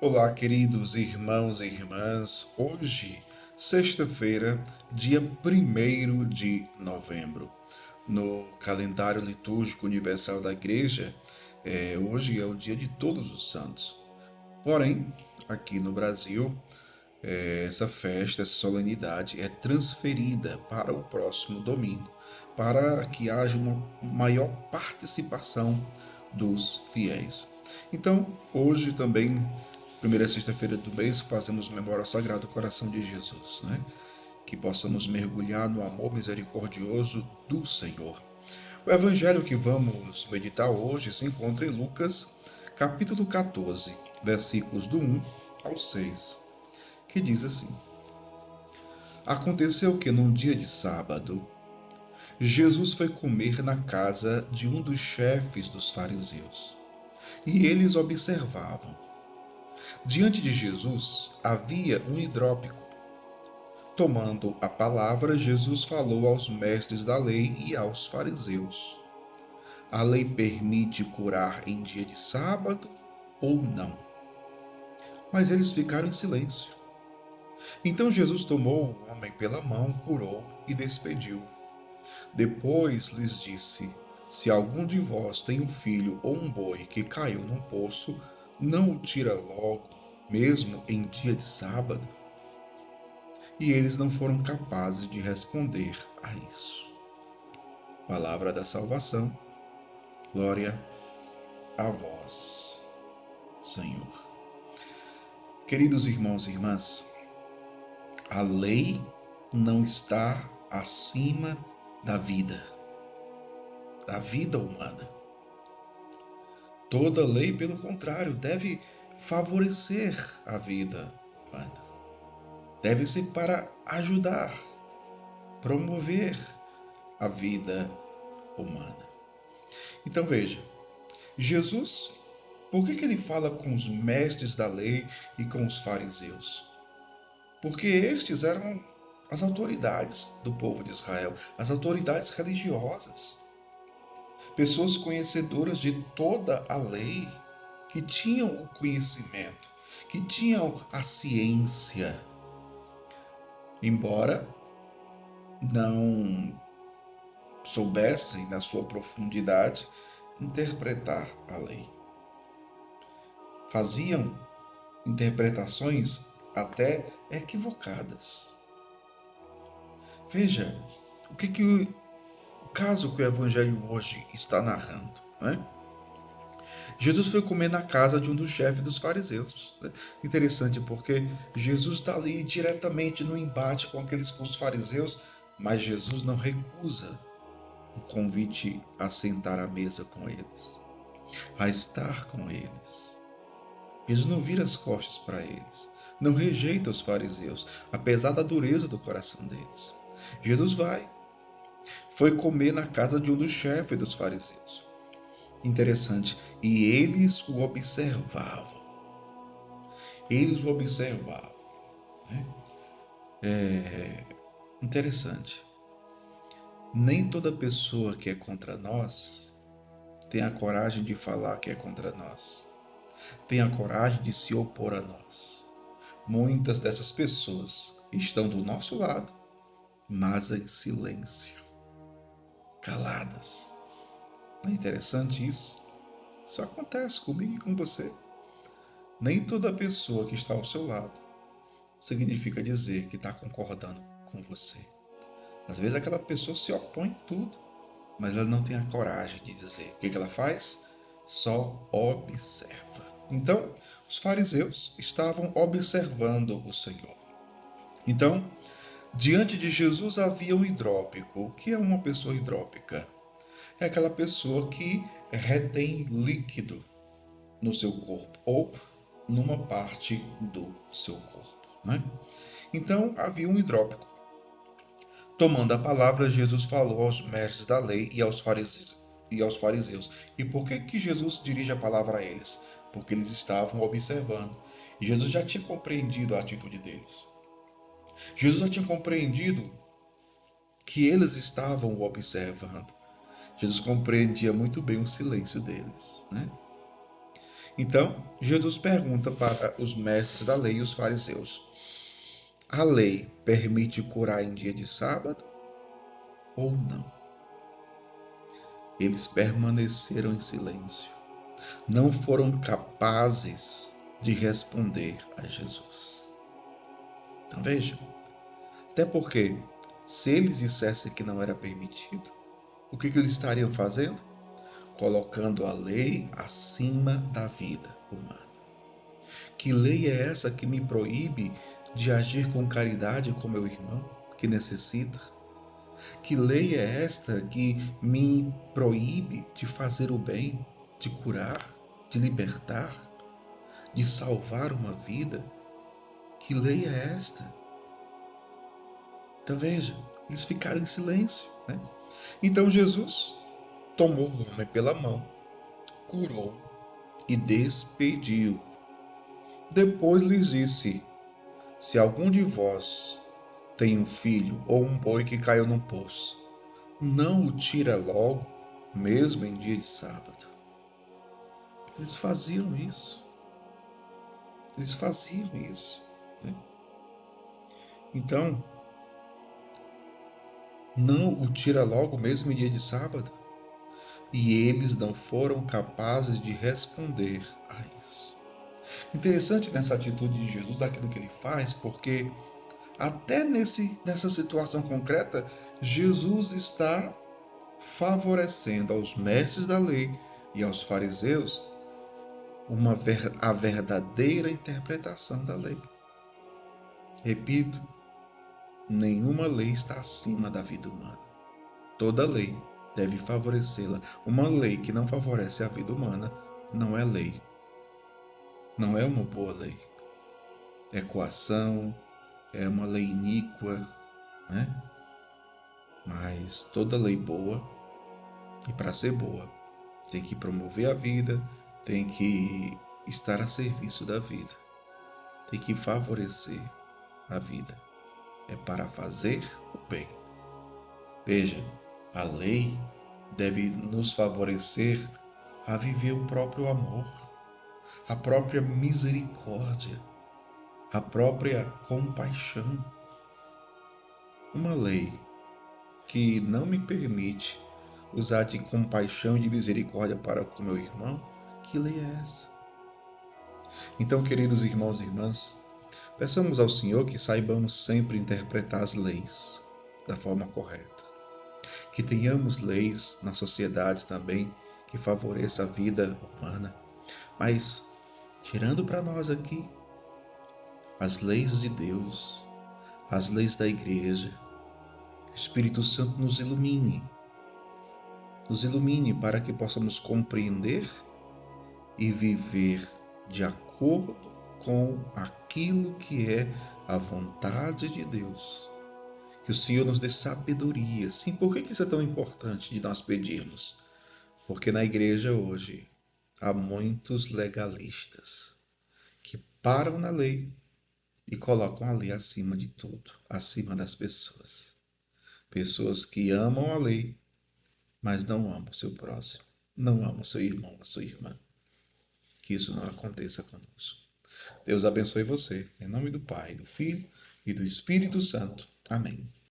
Olá, queridos irmãos e irmãs. Hoje, sexta-feira, dia 1º de novembro. No calendário litúrgico universal da Igreja, hoje é o dia de Todos os Santos. Porém, aqui no Brasil, essa festa, essa solenidade é transferida para o próximo domingo, para que haja uma maior participação dos fiéis. Então, hoje também, primeira sexta-feira do mês, fazemos memória ao Sagrado Coração de Jesus, né? Que possamos mergulhar no amor misericordioso do Senhor. O evangelho que vamos meditar hoje se encontra em Lucas, capítulo 14, versículos do 1 ao 6, que diz assim: Aconteceu que num dia de sábado, Jesus foi comer na casa de um dos chefes dos fariseus, e eles observavam. Diante de Jesus havia um hidrópico. Tomando a palavra, Jesus falou aos mestres da lei e aos fariseus: A lei permite curar em dia de sábado ou não? Mas eles ficaram em silêncio. Então Jesus tomou o homem pela mão, curou e despediu. Depois lhes disse: Se algum de vós tem um filho ou um boi que caiu num poço, não o tira logo, mesmo em dia de sábado? E eles não foram capazes de responder a isso. Palavra da salvação, glória a vós, Senhor. Queridos irmãos e irmãs, a lei não está acima da vida humana. Toda lei, pelo contrário, deve favorecer a vida humana. Deve ser para ajudar, promover a vida humana. Então veja, Jesus, por que ele fala com os mestres da lei e com os fariseus? Porque estes eram as autoridades do povo de Israel, as autoridades religiosas, pessoas conhecedoras de toda a lei, que tinham o conhecimento, que tinham a ciência, embora não soubessem, na sua profundidade, interpretar a lei. Faziam interpretações até equivocadas. Veja o caso que o Evangelho hoje está narrando, né? Jesus foi comer na casa de um dos chefes dos fariseus. Né? Interessante porque Jesus está ali diretamente no embate com os fariseus, mas Jesus não recusa o convite a sentar à mesa com eles, a estar com eles. Jesus não vira as costas para eles, não rejeita os fariseus, apesar da dureza do coração deles. Jesus foi comer na casa de um dos chefes dos fariseus. Interessante, e eles o observavam. Eles o observavam. Né? Interessante. Nem toda pessoa que é contra nós tem a coragem de falar que é contra nós, tem a coragem de se opor a nós. Muitas dessas pessoas estão do nosso lado, mas em silêncio, caladas. Não é interessante isso? Isso acontece comigo e com você. Nem toda pessoa que está ao seu lado significa dizer que está concordando com você. Às vezes aquela pessoa se opõe em tudo, mas ela não tem a coragem de dizer. O que ela faz? Só observa. Então, os fariseus estavam observando o Senhor. Então, diante de Jesus havia um hidrópico. O que é uma pessoa hidrópica? É aquela pessoa que retém líquido no seu corpo ou numa parte do seu corpo, né? Então havia um hidrópico. Tomando a palavra, Jesus falou aos mestres da lei e aos fariseus. E por que Jesus dirige a palavra a eles? Porque eles estavam observando. E Jesus já tinha compreendido a atitude deles. Jesus já tinha compreendido que eles estavam observando. Jesus compreendia muito bem o silêncio deles, né? Então, Jesus pergunta para os mestres da lei e os fariseus: a lei permite curar em dia de sábado ou não? Eles permaneceram em silêncio. Não foram capazes de responder a Jesus. Então veja, até porque se eles dissessem que não era permitido, o que eles estariam fazendo? Colocando a lei acima da vida humana. Que lei é essa que me proíbe de agir com caridade com meu irmão que necessita? Que lei é esta que me proíbe de fazer o bem, de curar, de libertar, de salvar uma vida? Que lei é esta? Então veja, eles ficaram em silêncio, né? Então Jesus tomou o homem pela mão, curou e despediu. Depois lhes disse: se algum de vós tem um filho ou um boi que caiu num poço, não o tira logo, mesmo em dia de sábado. Eles faziam isso. Eles faziam isso, né? Então, não o tira logo, mesmo em dia de sábado. E eles não foram capazes de responder a isso. Interessante nessa atitude de Jesus, daquilo que ele faz, porque até nessa situação concreta, Jesus está favorecendo aos mestres da lei e aos fariseus a verdadeira interpretação da lei. Repito, nenhuma lei está acima da vida humana. Toda lei deve favorecê-la. Uma lei que não favorece a vida humana não é lei. Não é uma boa lei. É coação, é uma lei iníqua, né? Mas toda lei boa, e para ser boa, tem que promover a vida, tem que estar a serviço da vida, tem que favorecer a vida. É para fazer o bem. Veja, a lei deve nos favorecer a viver o próprio amor, a própria misericórdia, a própria compaixão. Uma lei que não me permite usar de compaixão e de misericórdia para com meu irmão, que lei é essa? Então, queridos irmãos e irmãs, peçamos ao Senhor que saibamos sempre interpretar as leis da forma correta. Que tenhamos leis na sociedade também que favoreça a vida humana, mas tirando para nós aqui as leis de Deus, as leis da igreja, que o Espírito Santo nos ilumine para que possamos compreender e viver de acordo com aquilo que é a vontade de Deus. Que o Senhor nos dê sabedoria. Sim, por que isso é tão importante de nós pedirmos? Porque na igreja hoje há muitos legalistas que param na lei e colocam a lei acima de tudo, acima das pessoas. Pessoas que amam a lei, mas não amam o seu próximo, não amam o seu irmão, a sua irmã. Que isso não aconteça conosco. Deus abençoe você. Em nome do Pai, do Filho e do Espírito Santo. Amém.